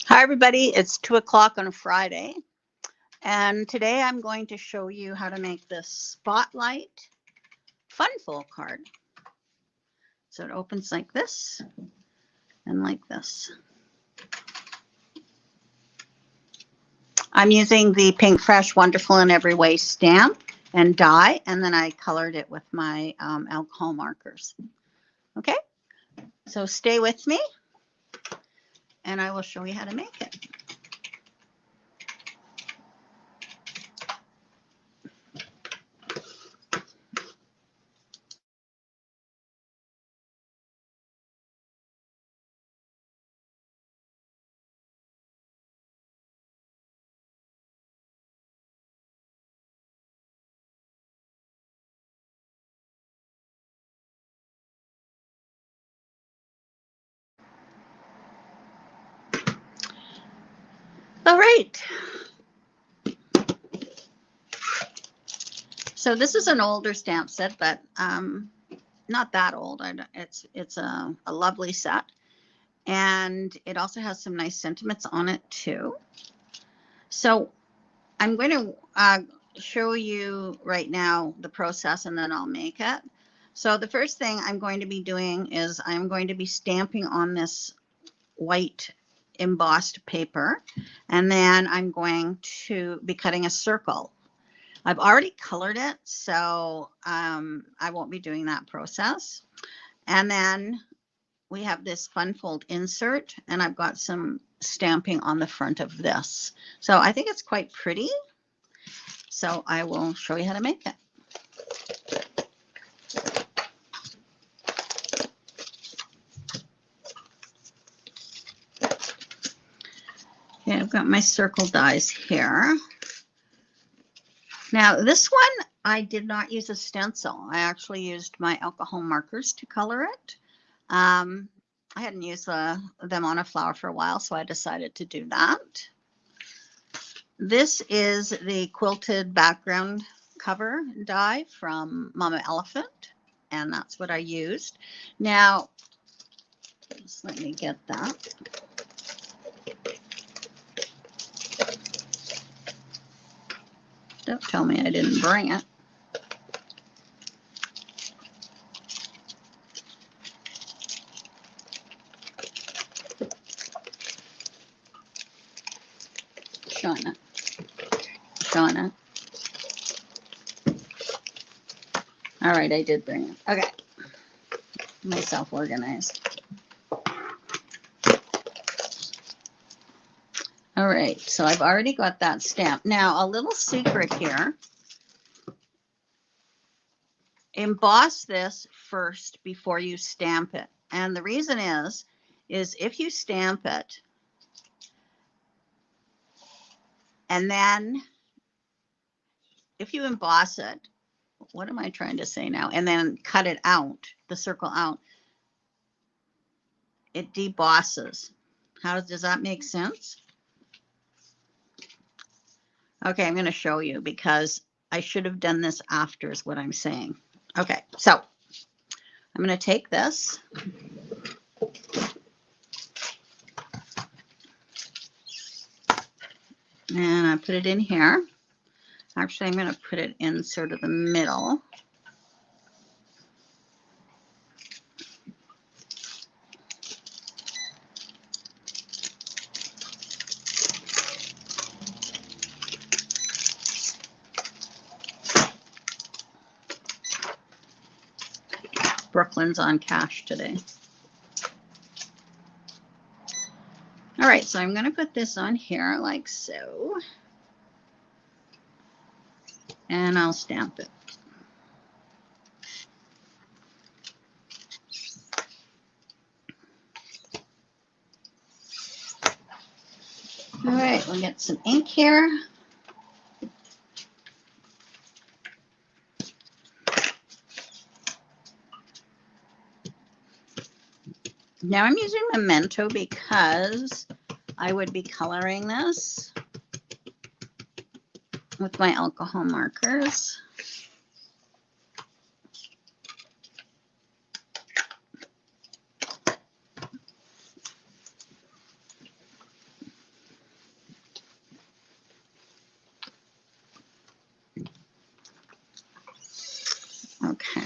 Hi, everybody. It's 2 o'clock on a Friday, and today I'm going to show you how to make this Spotlight Funfold card. So it opens like this and like this. I'm using the Pink Fresh Wonderful in Every Way stamp and die, and then I colored it with my alcohol markers. Okay, so stay with me, and I will show you how to make it. All right. So this is an older stamp set, but not that old. It's a lovely set, and it also has some nice sentiments on it too. So I'm going to show you right now the process, and then I'll make it. So the first thing I'm going to be doing is I'm going to be stamping on this white embossed paper, and then I'm going to be cutting a circle. I've already colored it, so I won't be doing that process. And then we have this Funfold insert, and I've got some stamping on the front of this. So I think it's quite pretty. So I will show you how to make it. Okay, I've got my circle dies here. Now this one, I did not use a stencil. I actually used my alcohol markers to color it. I hadn't used them on a flower for a while, so I decided to do that. This is the quilted background cover die from Mama Elephant, and that's what I used. Now, just let me get that. Don't tell me I didn't bring it. Showing it. All right, I did bring it. Okay. Myself organized. All right, so I've already got that stamp. Now, a little secret here. Emboss this first before you stamp it. And the reason is if you stamp it and then if you emboss it, what am I trying to say now? And then cut it out, the circle out, it debosses. How does that make sense? Okay, I'm going to show you because I should have done this after is what I'm saying. Okay, so I'm going to take this. And I put it in here. Actually, I'm going to put it in sort of the middle. Brooklyn's on cash today. All right, so I'm going to put this on here like so. And I'll stamp it. All right, we'll get some ink here. Now I'm using Memento because I would be coloring this with my alcohol markers.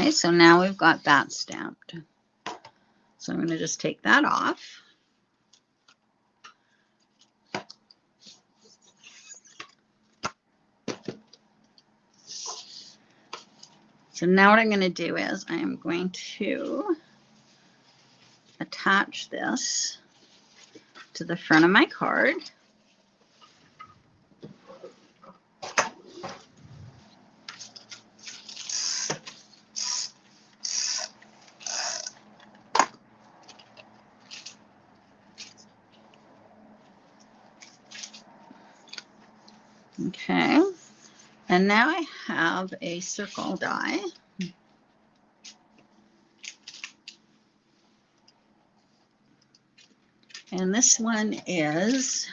Okay, so now we've got that stamped. So I'm going to just take that off. So now what I'm going to do is I am going to attach this to the front of my card. Okay, and now I have a circle die. And this one is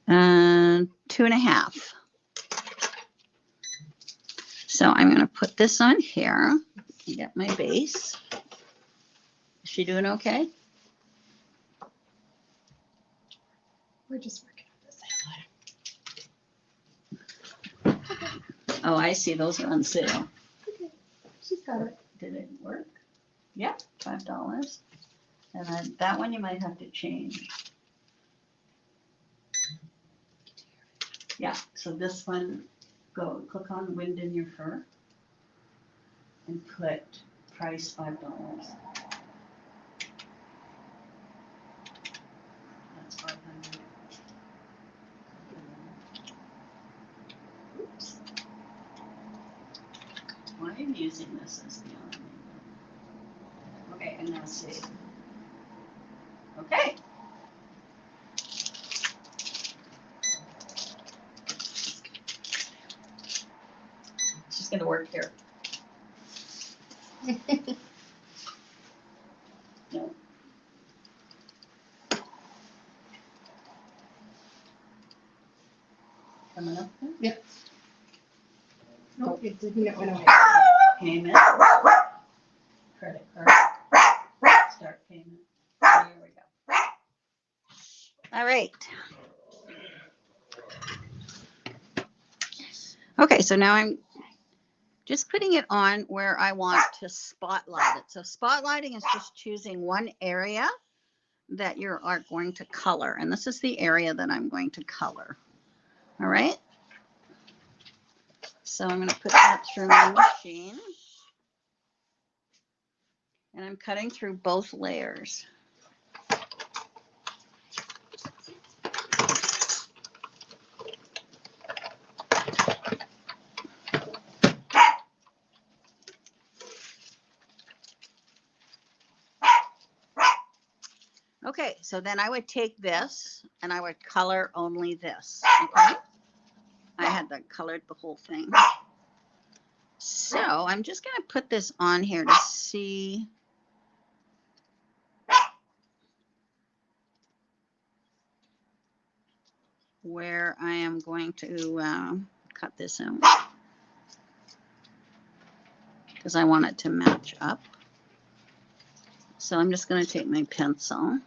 and 2.5. So I'm going to put this on here and get my base. Is she doing okay? We're just working on this. Oh, I see. Those are on sale. Okay, she's got it. Did it work? Yeah, $5. And that one you might have to change. Yeah, so this one, go click on Wind in Your Fur and put price $5. That's 500. Oops. Why am I using this as the only? Okay, and now save. Okay. She's gonna work here. No. Coming up there? Yep. Nope, it didn't. It went away. Payment. Credit card. Start payment. There we go. All right. Okay, so now I'm just putting it on where I want to spotlight it. So spotlighting is just choosing one area that you are going to color. And this is the area that I'm going to color. All right. So I'm going to put that through my machine. And I'm cutting through both layers. Okay, so then I would take this and I would color only this. Okay. I had that colored the whole thing. So I'm just going to put this on here to see where I am going to cut this out because I want it to match up. So I'm just going to take my pencil.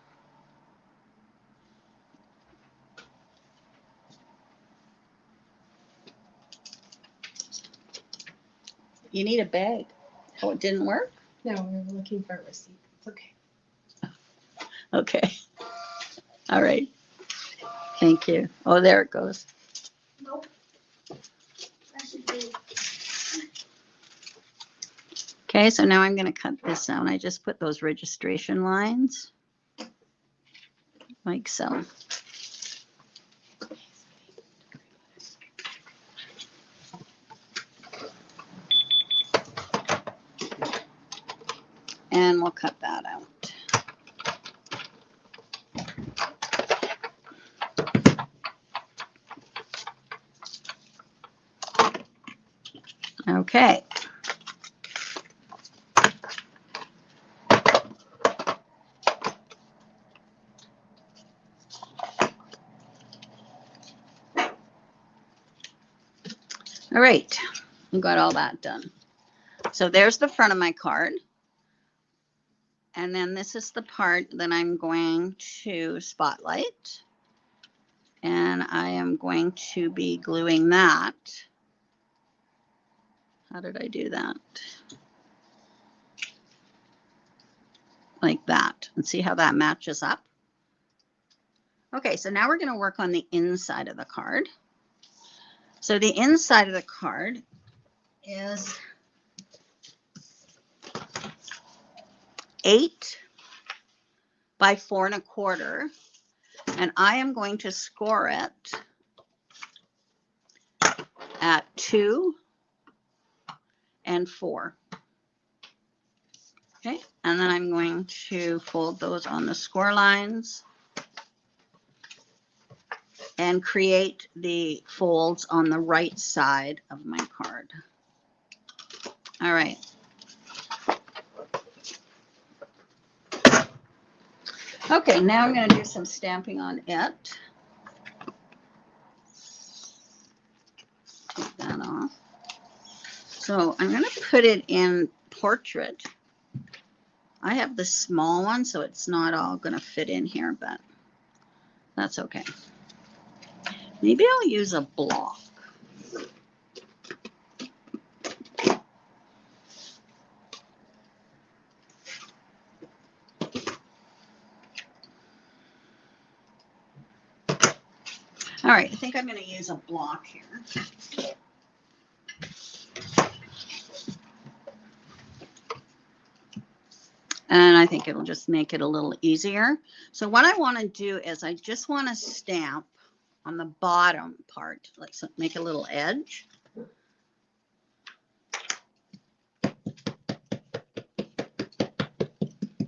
You need a bag. Oh, it didn't work? No, we were looking for a receipt. It's okay. Okay. All right. Thank you. Oh, there it goes. Nope. That should be. Okay, so now I'm going to cut this out. I just put those registration lines like so. And we'll cut that out. Okay. All right, we got all that done. So there's the front of my card. And then this is the part that I'm going to spotlight. And I am going to be gluing that. How did I do that? Like that. And see how that matches up? Okay, so now we're going to work on the inside of the card. So the inside of the card is 8 by 4 1/4, and I am going to score it at 2 and 4. Okay, and then I'm going to fold those on the score lines and create the folds on the right side of my card. All right. Okay, now I'm going to do some stamping on it. Take that off. So I'm going to put it in portrait. I have the small one, so it's not all going to fit in here, but that's okay. Maybe I'll use a block. All right, I think I'm going to use a block here. And I think it'll just make it a little easier. So what I want to do is I just want to stamp on the bottom part, like so make a little edge.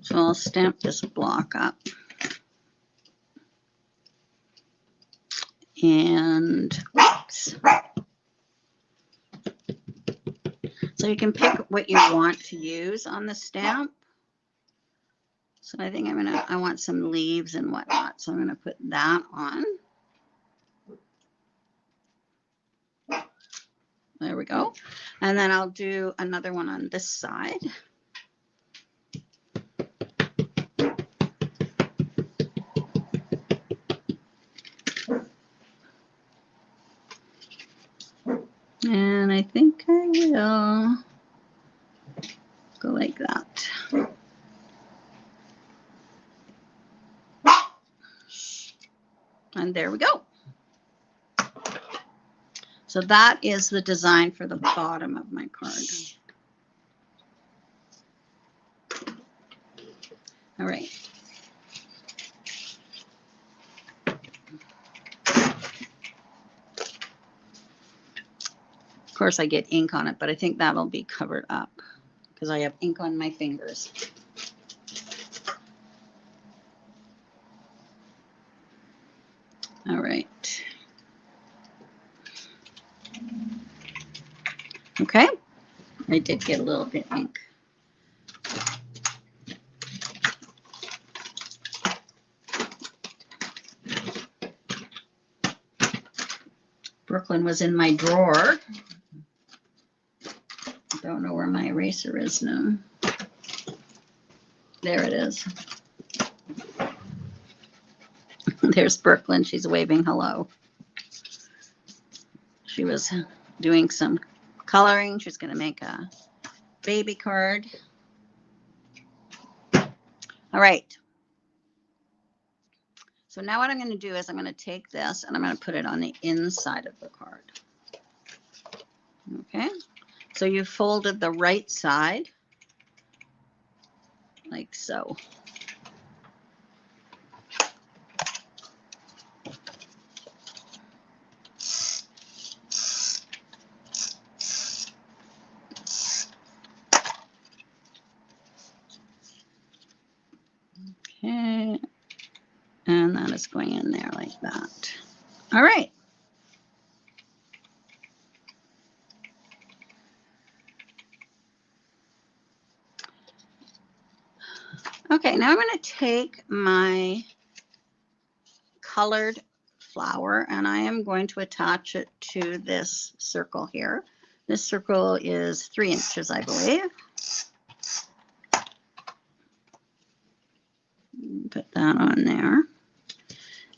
So I'll stamp this block up. And oops. So you can pick what you want to use on the stamp. So I think I want some leaves and whatnot. So I'm going to put that on. There we go. And then I'll do another one on this side. And I think I will go like that. And there we go. So that is the design for the bottom of my card. All right. Of course, I get ink on it, but I think that'll be covered up because I have ink on my fingers. All right. Okay. I did get a little bit ink. Brooklyn was in my drawer. Don't know where my eraser is now. There it is. There's Brooklyn. She's waving hello. She was doing some coloring. She's going to make a baby card. All right. So now what I'm going to do is I'm going to take this and I'm going to put it on the inside of the card. Okay. So you folded the right side like so. Okay. And that is going in there like that. All right. Okay, now I'm going to take my colored flower and I am going to attach it to this circle here. This circle is 3 inches, I believe. Put that on there.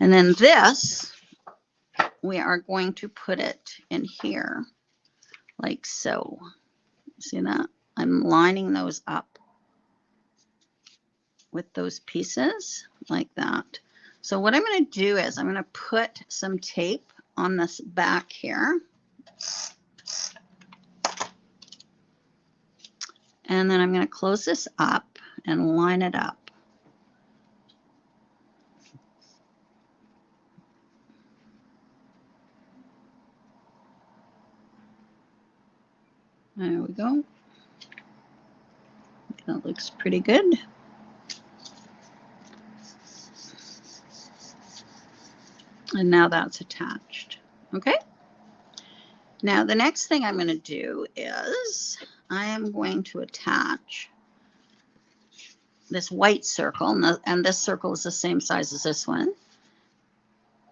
And then this, we are going to put it in here like so. See that? I'm lining those up with those pieces like that. So what I'm going to do is I'm going to put some tape on this back here. And then I'm going to close this up and line it up. There we go. That looks pretty good. And now that's attached. Okay. Now the next thing I'm going to do is I am going to attach this white circle, and this circle is the same size as this one,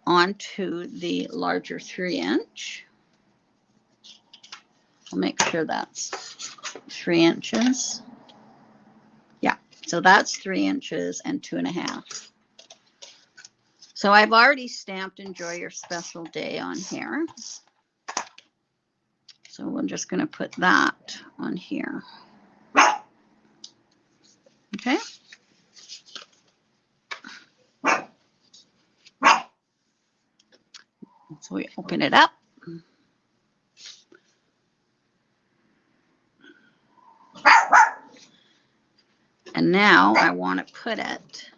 onto the larger 3-inch. I'll make sure that's 3 inches. Yeah, so that's 3 inches and 2.5. So I've already stamped "Enjoy Your Special Day" on here. So we're just going to put that on here. Okay. So we open it up. And now I want to put it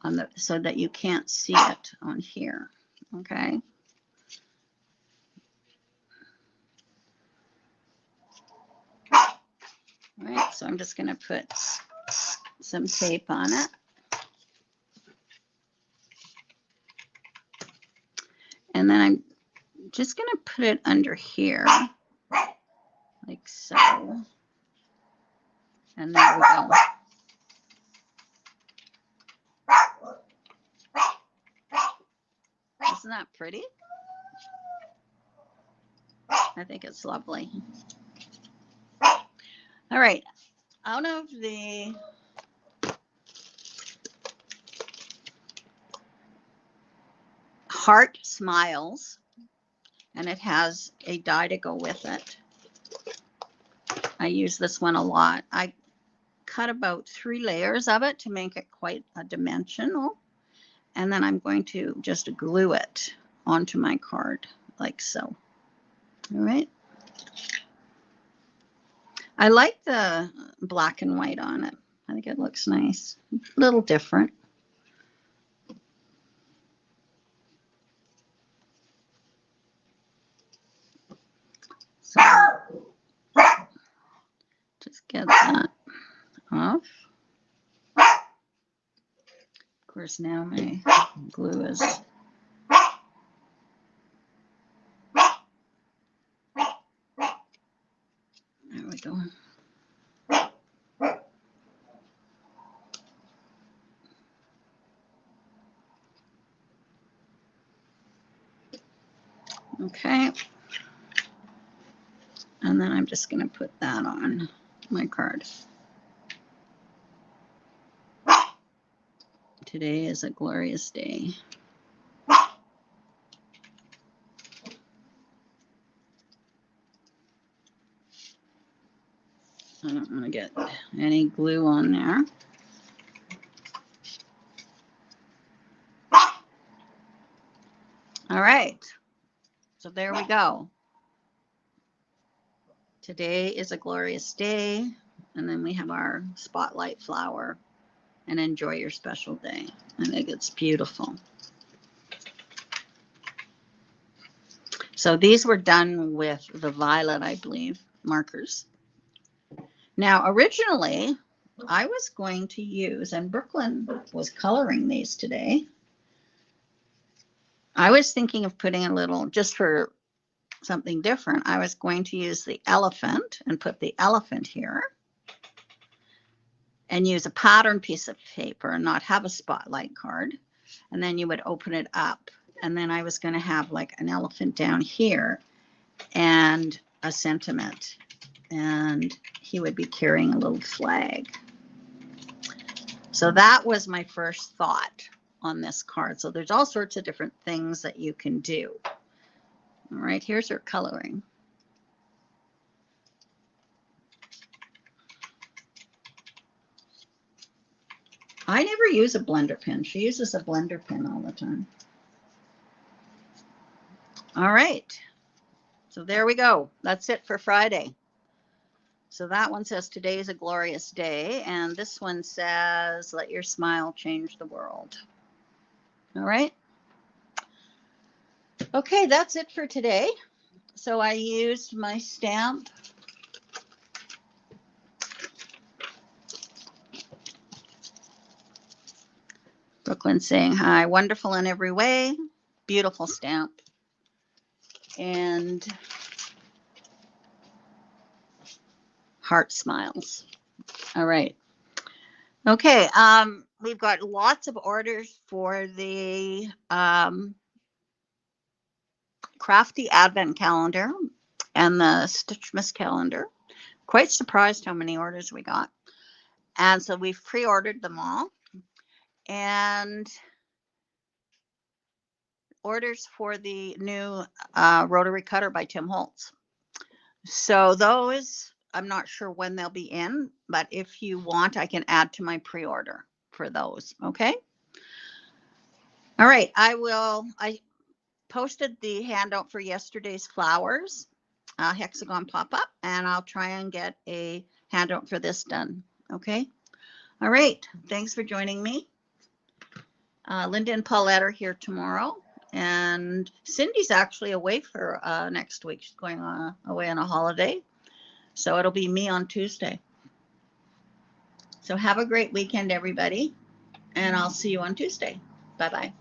on the, so that you can't see it on here. Okay. All right, so I'm just going to put some tape on it. And then I'm just going to put it under here, like so. And there we go. Isn't that pretty? I think it's lovely. All right, out of the Heart Smiles, and it has a die to go with it. I use this one a lot. I cut about 3 layers of it to make it quite a dimensional. And then I'm going to just glue it onto my card like so. All right. I like the black and white on it. I think it looks nice. A little different. So just get that off. Of course, now my glue is there we go. Okay. And then I'm just going to put that on my card. Today is a glorious day. I don't want to get any glue on there. All right. So there we go. Today is a glorious day. And then we have our spotlight flower and "Enjoy Your Special Day." I think it's beautiful. So these were done with the violet, I believe, markers. Now, originally, I was going to use, and Brooklyn was coloring these today. I was thinking of putting a little, just for something different, I was going to use the elephant and put the elephant here and use a pattern piece of paper and not have a spotlight card. And then you would open it up. And then I was going to have like an elephant down here and a sentiment. And he would be carrying a little flag. So that was my first thought on this card. So there's all sorts of different things that you can do. All right, here's her coloring. I never use a blender pen. She uses a blender pen all the time. All right. So there we go. That's it for Friday. So that one says today is a glorious day. And this one says, let your smile change the world. All right. Okay, that's it for today. So I used my stamp. Brooklyn saying hi, wonderful in every way, beautiful stamp. And heart smiles. All right. Okay, we've got lots of orders for the Crafty Advent Calendar and the Stitchmas Calendar. Quite surprised how many orders we got. And so we've pre-ordered them all. And orders for the new rotary cutter by Tim Holtz. So those, I'm not sure when they'll be in, but if you want, I can add to my pre-order for those. Okay. All right. I posted the handout for yesterday's flowers, hexagon pop-up, and I'll try and get a handout for this done. Okay. All right. Thanks for joining me. Linda and Paulette are here tomorrow. And Cindy's actually away for next week. She's going away on a holiday. So it'll be me on Tuesday. So have a great weekend, everybody. And I'll see you on Tuesday. Bye-bye.